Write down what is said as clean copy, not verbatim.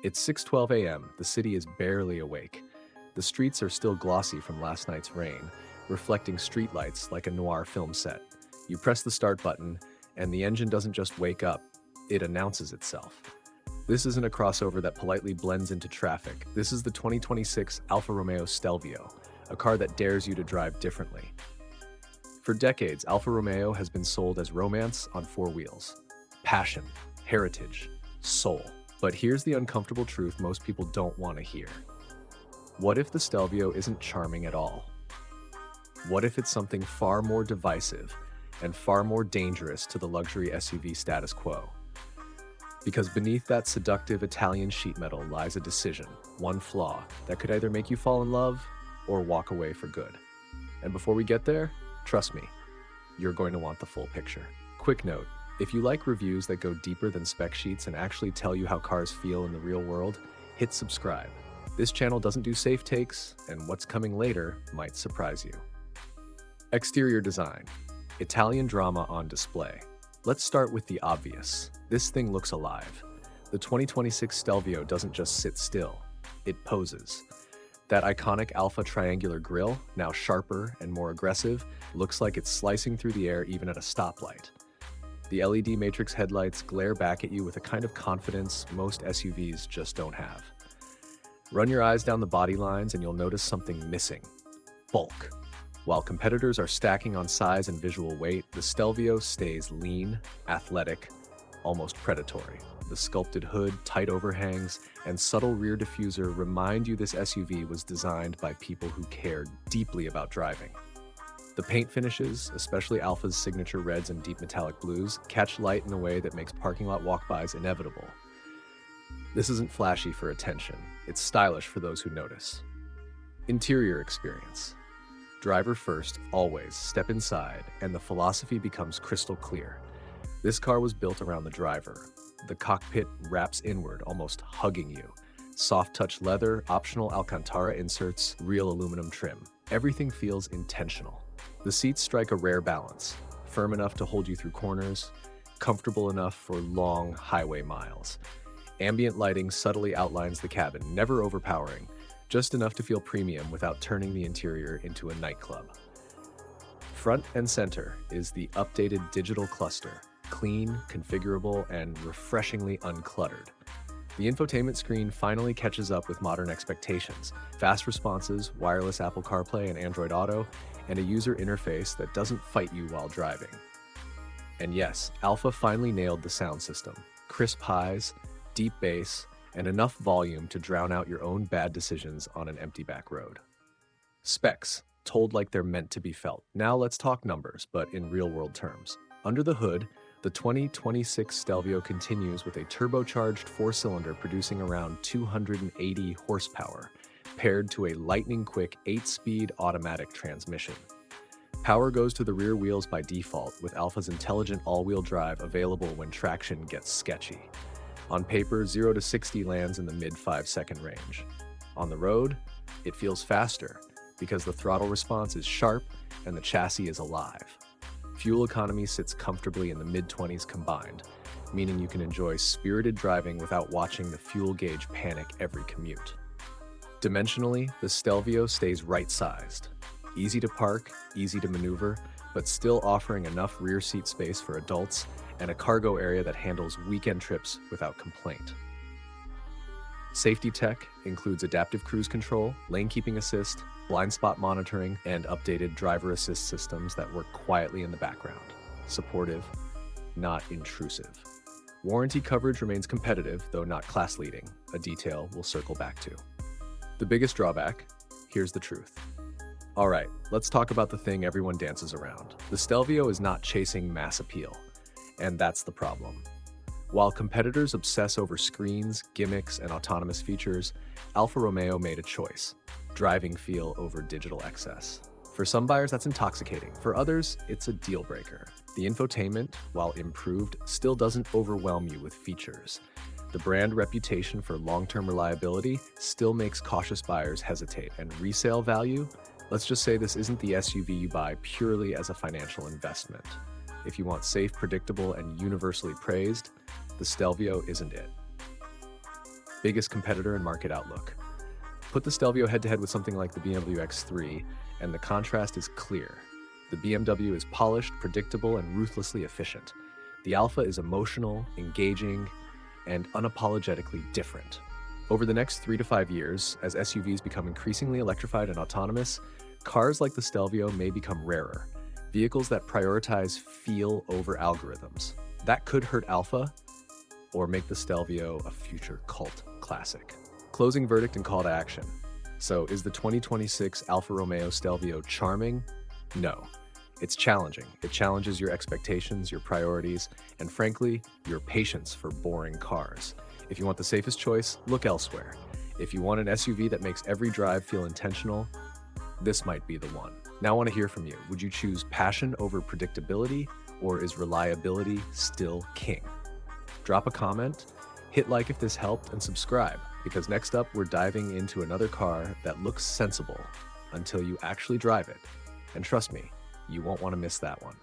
It's 6:12 a.m. The city is barely awake. The streets are still glossy from last night's rain, reflecting streetlights like a noir film set. You press the start button, and the engine doesn't just wake up, it announces itself. This isn't a crossover that politely blends into traffic. This is the 2026 Alfa Romeo Stelvio, a car that dares you to drive differently. For decades, Alfa Romeo has been sold as romance on four wheels. Passion, heritage, soul. But here's the uncomfortable truth most people don't want to hear. What if the Stelvio isn't charming at all? What if it's something far more divisive and far more dangerous to the luxury SUV status quo? Because beneath that seductive Italian sheet metal lies a decision, one flaw, that could either make you fall in love or walk away for good. And before we get there, trust me, you're going to want the full picture. Quick note, if you like reviews that go deeper than spec sheets and actually tell you how cars feel in the real world, hit subscribe. This channel doesn't do safe takes, and what's coming later might surprise you. Exterior design. Italian drama on display. Let's start with the obvious. This thing looks alive. The 2026 Stelvio doesn't just sit still, it poses. That iconic Alfa triangular grille, now sharper and more aggressive, looks like it's slicing through the air even at a stoplight. The LED matrix headlights glare back at you with a kind of confidence most SUVs just don't have. Run your eyes down the body lines and you'll notice something missing: bulk. While competitors are stacking on size and visual weight, the Stelvio stays lean, athletic, almost predatory. The sculpted hood, tight overhangs, and subtle rear diffuser remind you this SUV was designed by people who cared deeply about driving. The paint finishes, especially Alfa's signature reds and deep metallic blues, catch light in a way that makes parking lot walk-bys inevitable. This isn't flashy for attention, it's stylish for those who notice. Interior experience. Driver first, always. Step inside, and the philosophy becomes crystal clear. This car was built around the driver. The cockpit wraps inward, almost hugging you. Soft touch leather, optional Alcantara inserts, real aluminum trim. Everything feels intentional. The seats strike a rare balance, firm enough to hold you through corners, comfortable enough for long highway miles. Ambient lighting subtly outlines the cabin, never overpowering, just enough to feel premium without turning the interior into a nightclub. Front and center is the updated digital cluster, clean, configurable, and refreshingly uncluttered. The infotainment screen finally catches up with modern expectations. Fast responses, wireless Apple CarPlay and Android Auto, and a user interface that doesn't fight you while driving. And yes, Alfa finally nailed the sound system. Crisp highs, deep bass, and enough volume to drown out your own bad decisions on an empty back road. Specs, told like they're meant to be felt. Now let's talk numbers, but in real-world terms. Under the hood, the 2026 Stelvio continues with a turbocharged four-cylinder producing around 280 horsepower, paired to a lightning-quick 8-speed automatic transmission. Power goes to the rear wheels by default, with Alfa's intelligent all-wheel drive available when traction gets sketchy. On paper, 0 to 60 lands in the mid-5-second range. On the road, it feels faster, because the throttle response is sharp and the chassis is alive. Fuel economy sits comfortably in the mid-20s combined, meaning you can enjoy spirited driving without watching the fuel gauge panic every commute. Dimensionally, the Stelvio stays right-sized. Easy to park, easy to maneuver, but still offering enough rear seat space for adults and a cargo area that handles weekend trips without complaint. Safety tech includes adaptive cruise control, lane keeping assist, blind spot monitoring, and updated driver assist systems that work quietly in the background. Supportive, not intrusive. Warranty coverage remains competitive, though not class-leading, a detail we'll circle back to. The biggest drawback? Here's the truth. Alright, let's talk about the thing everyone dances around. The Stelvio is not chasing mass appeal, and that's the problem. While competitors obsess over screens, gimmicks, and autonomous features, Alfa Romeo made a choice: driving feel over digital excess. For some buyers, that's intoxicating. For others, it's a deal breaker. The infotainment, while improved, still doesn't overwhelm you with features. The brand reputation for long-term reliability still makes cautious buyers hesitate, and resale value? Let's just say this isn't the SUV you buy purely as a financial investment. If you want safe, predictable, and universally praised, the Stelvio isn't it. biggest competitor and market outlook. Put the Stelvio head-to-head with something like the BMW X3, and the contrast is clear. The BMW is polished, predictable, and ruthlessly efficient. The Alfa is emotional, engaging, and unapologetically different. Over the next 3 to 5 years, as SUVs become increasingly electrified and autonomous, cars like the Stelvio may become rarer. Vehicles that prioritize feel over algorithms. That could hurt Alfa or make the Stelvio a future cult classic. Closing verdict and call to action. So, is the 2026 Alfa Romeo Stelvio charming? No. It's challenging. It challenges your expectations, your priorities, and frankly, your patience for boring cars. If you want the safest choice, look elsewhere. If you want an SUV that makes every drive feel intentional, this might be the one. Now I want to hear from you. Would you choose passion over predictability, or is reliability still king? Drop a comment, hit like if this helped, and subscribe, because next up we're diving into another car that looks sensible until you actually drive it. And trust me, you won't want to miss that one.